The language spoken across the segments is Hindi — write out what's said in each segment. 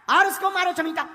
और उसको मारो चमीटा,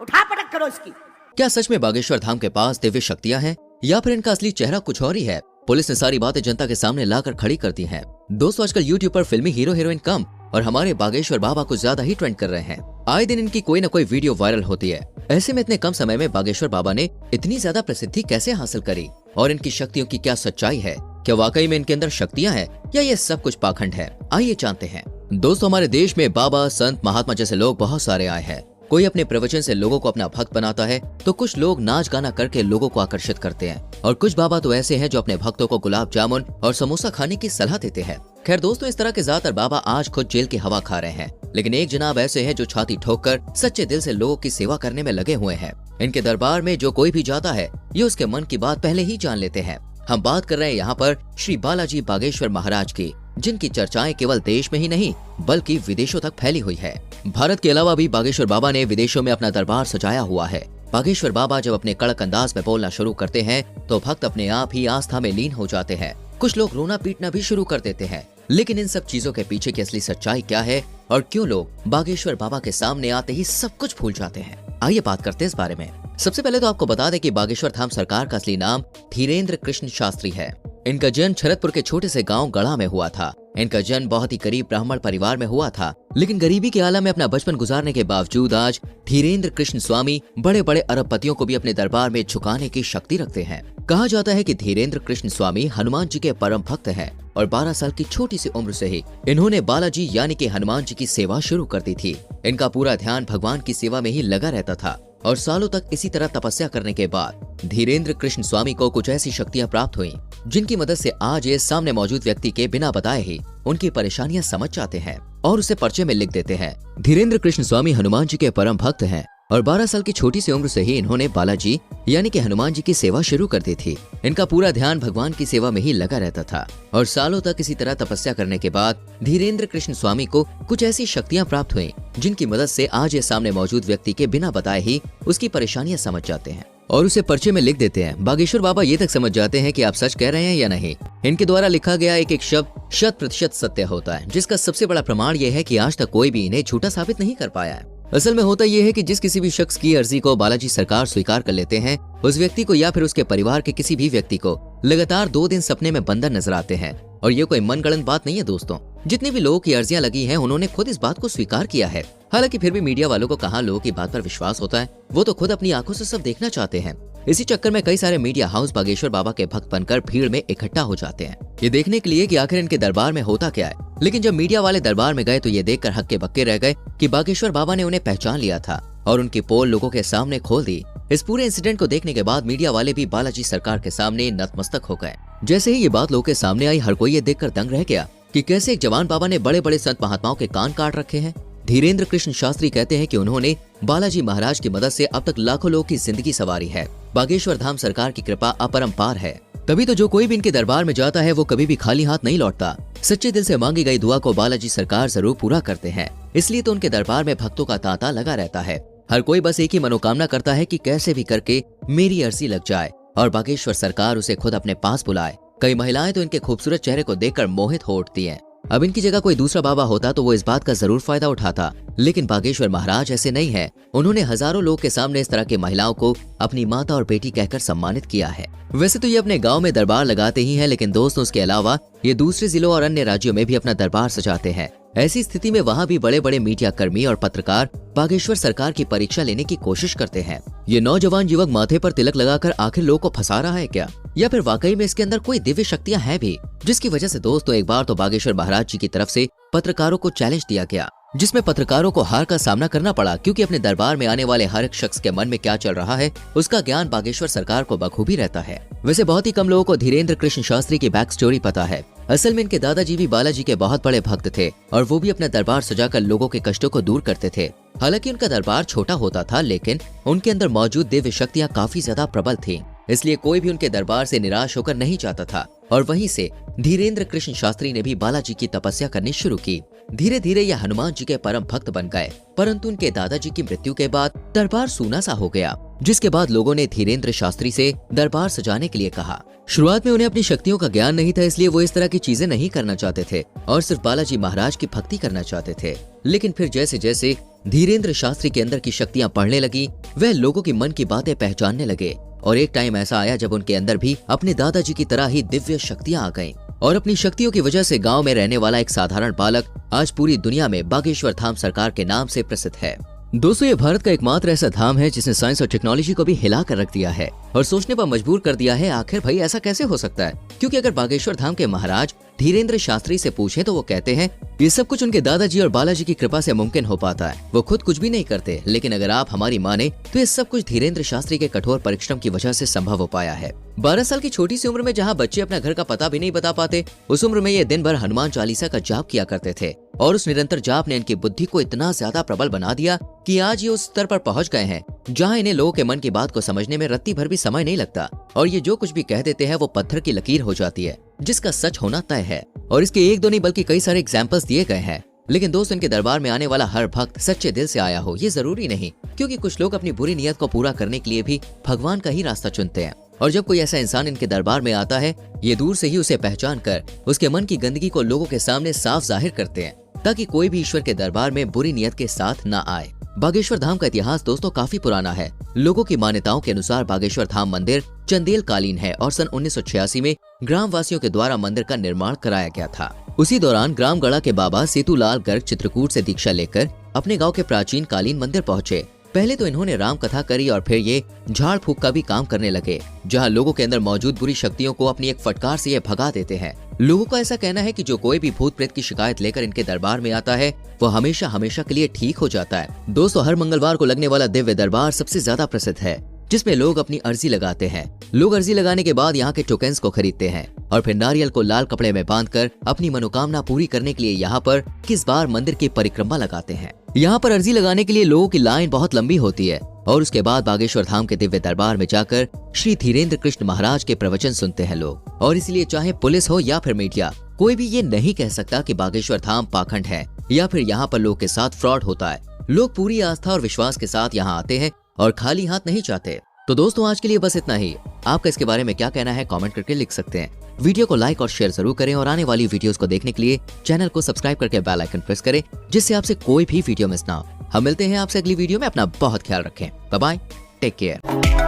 उठा पटक करो इसकी। क्या सच में बागेश्वर धाम के पास दिव्य शक्तियां हैं या फिर इनका असली चेहरा कुछ और ही है? पुलिस ने सारी बातें जनता के सामने लाकर खड़ी कर दी हैं। दोस्तों, आजकल YouTube पर फिल्मी हीरो हीरोइन कम और हमारे बागेश्वर बाबा कुछ ज्यादा ही ट्रेंड कर रहे हैं। आए दिन इनकी कोई न कोई वीडियो वायरल होती है। ऐसे में इतने कम समय में बागेश्वर बाबा ने इतनी ज्यादा प्रसिद्धि कैसे हासिल करी और इनकी शक्तियों की क्या सच्चाई है? क्या वाकई में इनके अंदर शक्तियां हैं या ये सब कुछ पाखंड है? आइए जानते हैं। दोस्तों, हमारे देश में बाबा, संत, महात्मा जैसे लोग बहुत सारे आए हैं। कोई अपने प्रवचन से लोगों को अपना भक्त बनाता है तो कुछ लोग नाच गाना करके लोगों को आकर्षित करते हैं और कुछ बाबा तो ऐसे हैं जो अपने भक्तों को गुलाब जामुन और समोसा खाने की सलाह देते हैं। खैर दोस्तों, इस तरह के ज्यादातर बाबा आज खुद जेल की हवा खा रहे हैं, लेकिन एक जनाब ऐसे हैं जो छाती ठोककर सच्चे दिल से लोगों की सेवा करने में लगे हुए हैं। इनके दरबार में जो कोई भी जाता है ये उसके मन की बात पहले ही जान लेते हैं। हम बात कर रहे हैं यहाँ पर श्री बालाजी बागेश्वर महाराज की, जिनकी चर्चाएं केवल देश में ही नहीं बल्कि विदेशों तक फैली हुई है। भारत के अलावा भी बागेश्वर बाबा ने विदेशों में अपना दरबार सजाया हुआ है। बागेश्वर बाबा जब अपने कड़क अंदाज में बोलना शुरू करते हैं तो भक्त अपने आप ही आस्था में लीन हो जाते हैं। कुछ लोग रोना पीटना भी शुरू कर देते हैं। लेकिन इन सब चीजों के पीछे की असली सच्चाई क्या है और क्यों लोग बागेश्वर बाबा के सामने आते ही सब कुछ भूल जाते हैं? आइए बात करते हैं इस बारे में। सबसे पहले तो आपको बता दें कि बागेश्वर धाम सरकार का असली नाम धीरेन्द्र कृष्ण शास्त्री है। इनका जन्म शरदपुर के छोटे से गांव गढ़ा में हुआ था। इनका जन्म बहुत ही गरीब ब्राह्मण परिवार में हुआ था, लेकिन गरीबी के आलम में अपना बचपन गुजारने के बावजूद आज धीरेन्द्र कृष्ण स्वामी बड़े बड़े अरबपतियों को भी अपने दरबार में झुकाने की शक्ति रखते हैं। कहा जाता है कि धीरेन्द्र कृष्ण स्वामी हनुमान जी के परम भक्त हैं और 12 साल की छोटी सी उम्र से ही इन्होंने बालाजी यानी कि हनुमान जी की सेवा शुरू कर दी थी। इनका पूरा ध्यान भगवान की सेवा में ही लगा रहता था और सालों तक इसी तरह तपस्या करने के बाद धीरेन्द्र कृष्ण स्वामी को कुछ ऐसी शक्तियां प्राप्त हुई जिनकी मदद से आज ये सामने मौजूद व्यक्ति के बिना बताए ही उनकी परेशानियां समझ जाते हैं और उसे पर्चे में लिख देते हैं। धीरेन्द्र कृष्ण स्वामी हनुमान जी के परम भक्त हैं और 12 साल की छोटी सी उम्र से ही इन्होंने बालाजी यानी कि हनुमान जी की सेवा शुरू कर दी थी। इनका पूरा ध्यान भगवान की सेवा में ही लगा रहता था और सालों तक इसी तरह तपस्या करने के बाद धीरेन्द्र कृष्ण स्वामी को कुछ ऐसी शक्तियां प्राप्त हुई जिनकी मदद से आज ये सामने मौजूद व्यक्ति के बिना बताए ही उसकी परेशानियां समझ जाते हैं और उसे पर्चे में लिख देते हैं। बागेश्वर बाबा ये तक समझ जाते हैं कि आप सच कह रहे हैं या नहीं। इनके द्वारा लिखा गया एक एक शब्द 100% सत्य होता है, जिसका सबसे बड़ा प्रमाण यह है कि आज तक कोई भी इन्हें झूठा साबित नहीं कर पाया है। असल में होता यह है कि जिस किसी भी शख्स की अर्जी को बालाजी सरकार स्वीकार कर लेते हैं, उस व्यक्ति को या फिर उसके परिवार के किसी भी व्यक्ति को लगातार 2 दिन सपने में बंदर नजर आते हैं। और ये कोई मनगढ़ंत बात नहीं है दोस्तों। जितने भी लोगों की अर्जियां लगी हैं उन्होंने खुद इस बात को स्वीकार किया है। हालांकि फिर भी मीडिया वालों को कहाँ लोगों की बात पर विश्वास होता है, वो तो खुद अपनी आंखों से सब देखना चाहते हैं। इसी चक्कर में कई सारे मीडिया हाउस बागेश्वर बाबा के भक्त बनकर भीड़ में इकट्ठा हो जाते हैं, ये देखने के लिए कि आखिर इनके दरबार में होता क्या है। लेकिन जब मीडिया वाले दरबार में गए तो ये देखकर हक्के बक्के रह गए कि बागेश्वर बाबा ने उन्हें पहचान लिया था और उनकी पोल लोगों के सामने खोल दी। इस पूरे इंसिडेंट को देखने के बाद मीडिया वाले भी बालाजी सरकार के सामने नतमस्तक हो गए। जैसे ही ये बात लोगों के सामने आई, हर कोई ये देखकर दंग रह गया कि कैसे एक जवान बाबा ने बड़े बड़े संत महात्माओं के कान काट रखे हैं। धीरेन्द्र कृष्ण शास्त्री कहते हैं कि उन्होंने बालाजी महाराज की मदद से अब तक लाखों लोगों की जिंदगी संवारी है। बागेश्वर धाम सरकार की कृपा अपरंपार है, तभी तो जो कोई भी इनके दरबार में जाता है वो कभी भी खाली हाथ नहीं लौटता। सच्चे दिल से मांगी गई दुआ को बालाजी सरकार जरूर पूरा करते हैं, इसलिए तो उनके दरबार में भक्तों का तांता लगा रहता है। हर कोई बस एक ही मनोकामना करता है कि कैसे भी करके मेरी अर्जी लग जाए और बागेश्वर सरकार उसे खुद अपने पास बुलाए। कई महिलाएं तो इनके खूबसूरत चेहरे को देखकर मोहित हो उठती हैं। अब इनकी जगह कोई दूसरा बाबा होता तो वो इस बात का जरूर फायदा उठाता, लेकिन बागेश्वर महाराज ऐसे नहीं है। उन्होंने हजारों लोग के सामने इस तरह की महिलाओं को अपनी माता और बेटी कहकर सम्मानित किया है। वैसे तो ये अपने गांव में दरबार लगाते ही हैं, लेकिन दोस्तों उसके अलावा ये दूसरे जिलों और अन्य राज्यों में भी अपना दरबार सजाते हैं। ऐसी स्थिति में वहाँ भी बड़े बड़े मीडिया कर्मी और पत्रकार बागेश्वर सरकार की परीक्षा लेने की कोशिश करते हैं। ये नौजवान युवक माथे पर तिलक लगाकर आखिर लोगों को फंसा रहा है क्या, या फिर वाकई में इसके अंदर कोई दिव्य शक्तियां हैं भी, जिसकी वजह से दोस्तों एक बार तो बागेश्वर महाराज जी की तरफ से पत्रकारों को चैलेंज दिया गया, जिसमें पत्रकारों को हार का सामना करना पड़ा, क्योंकि अपने दरबार में आने वाले हर एक शख्स के मन में क्या चल रहा है उसका ज्ञान बागेश्वर सरकार को बखूबी रहता है। वैसे बहुत ही कम लोगों को धीरेन्द्र कृष्ण शास्त्री की बैक स्टोरी पता है। असल में इनके दादाजी भी बालाजी के बहुत बड़े भक्त थे और वो भी अपना दरबार सजाकर लोगों के कष्टों को दूर करते थे। हालांकि उनका दरबार छोटा होता था, लेकिन उनके अंदर मौजूद दिव्य शक्तियां काफी ज्यादा प्रबल थीं, इसलिए कोई भी उनके दरबार से निराश होकर नहीं जाता था। और वहीं से धीरेन्द्र कृष्ण शास्त्री ने भी बालाजी की तपस्या करनी शुरू की। धीरे धीरे यह हनुमान जी के परम भक्त बन गए, परंतु उनके दादाजी की मृत्यु के बाद दरबार सूना सा हो गया, जिसके बाद लोगों ने धीरेन्द्र शास्त्री से दरबार सजाने के लिए कहा। शुरुआत में उन्हें अपनी शक्तियों का ज्ञान नहीं था, इसलिए वो इस तरह की चीजें नहीं करना चाहते थे और सिर्फ बालाजी महाराज की भक्ति करना चाहते थे। लेकिन फिर जैसे जैसे धीरेन्द्र शास्त्री के अंदर की शक्तियां बढ़ने लगी, वह लोगों की मन की बातें पहचानने लगे और एक टाइम ऐसा आया जब उनके अंदर भी अपने दादाजी की तरह ही दिव्य शक्तियां आ गईं और अपनी शक्तियों की वजह से गांव में रहने वाला एक साधारण बालक आज पूरी दुनिया में बागेश्वर धाम सरकार के नाम से प्रसिद्ध है। दोस्तों, ये भारत का एकमात्र ऐसा धाम है जिसने साइंस और टेक्नोलॉजी को भी हिला कर रख दिया है और सोचने पर मजबूर कर दिया है, आखिर भाई ऐसा कैसे हो सकता है? क्योंकि अगर बागेश्वर धाम के महाराज धीरेन्द्र शास्त्री से पूछें तो वो कहते हैं ये सब कुछ उनके दादाजी और बालाजी की कृपा से मुमकिन हो पाता है। वो खुद कुछ भी नहीं करते, लेकिन अगर आप हमारी माने तो ये सब कुछ धीरेन्द्र शास्त्री के कठोर परिश्रम की वजह से संभव हो पाया है। 12 साल की छोटी सी उम्र में जहाँ बच्चे अपना घर का पता भी नहीं बता पाते, उस उम्र में ये दिन भर हनुमान चालीसा का जाप किया करते थे और उस निरंतर जाप ने इनकी बुद्धि को इतना ज्यादा प्रबल बना दिया कि आज ये उस स्तर पर पहुंच गए हैं जहां इन्हें लोगों के मन की बात को समझने में रत्ती भर भी समय नहीं लगता और ये जो कुछ भी कह देते हैं वो पत्थर की लकीर हो जाती है जिसका सच होना तय है। और इसके एक दो नहीं बल्कि कई सारे एग्जाम्पल्स दिए गए हैं। लेकिन दोस्त, इनके दरबार में आने वाला हर भक्त सच्चे दिल से आया हो ये जरूरी नहीं, क्योंकि कुछ लोग अपनी बुरी नीयत को पूरा करने के लिए भी भगवान का ही रास्ता चुनते हैं। और जब कोई ऐसा इंसान इनके दरबार में आता है, ये दूर से ही उसे पहचान कर उसके मन की गंदगी को लोगों के सामने साफ जाहिर करते हैं ताकि कोई भी ईश्वर के दरबार में बुरी नीयत के साथ न आए। बागेश्वर धाम का इतिहास दोस्तों काफी पुराना है। लोगों की मान्यताओं के अनुसार बागेश्वर धाम मंदिर चंदेल कालीन है और सन 1986 में ग्राम वासियों के द्वारा मंदिर का निर्माण कराया गया था। उसी दौरान ग्राम गढ़ा के बाबा सेतुलाल गर्ग चित्रकूट से दीक्षा लेकर अपने गांव के प्राचीन कालीन मंदिर पहुंचे। पहले तो इन्होंने राम कथा करी और फिर ये झाड़ फूक का भी काम करने लगे, जहां लोगों के अंदर मौजूद बुरी शक्तियों को अपनी एक फटकार से ये भगा देते हैं। लोगों का ऐसा कहना है कि जो कोई भी भूत प्रेत की शिकायत लेकर इनके दरबार में आता है वो हमेशा हमेशा के लिए ठीक हो जाता है। दोस्तों, हर मंगलवार को लगने वाला दिव्य दरबार सबसे ज्यादा प्रसिद्ध है, जिसमें लोग अपनी अर्जी लगाते हैं। लोग अर्जी लगाने के बाद यहाँ के टोकन्स को खरीदते हैं और फिर नारियल को लाल कपड़े में बांधकर अपनी मनोकामना पूरी करने के लिए यहाँ पर किस बार मंदिर की परिक्रमा लगाते हैं। यहाँ पर अर्जी लगाने के लिए लोगों की लाइन बहुत लंबी होती है और उसके बाद बागेश्वर धाम के दिव्य दरबार में जाकर श्री धीरेन्द्र कृष्ण महाराज के प्रवचन सुनते हैं लोग। और इसलिए चाहे पुलिस हो या फिर मीडिया, कोई भी ये नहीं कह सकता कि बागेश्वर धाम पाखंड है या फिर यहाँ पर लोगों के साथ फ्रॉड होता है। लोग पूरी आस्था और विश्वास के साथ यहाँ आते हैं और खाली हाथ नहीं जाते। तो दोस्तों, आज के लिए बस इतना ही। आपका इसके बारे में क्या कहना है कमेंट करके लिख सकते हैं। वीडियो को लाइक और शेयर जरूर करें और आने वाली वीडियोस को देखने के लिए चैनल को सब्सक्राइब करके बेल आइकन प्रेस करें, जिससे आपसे कोई भी वीडियो मिस ना हो। हम मिलते हैं आपसे अगली वीडियो में। अपना बहुत ख्याल रखें। Bye bye, take care.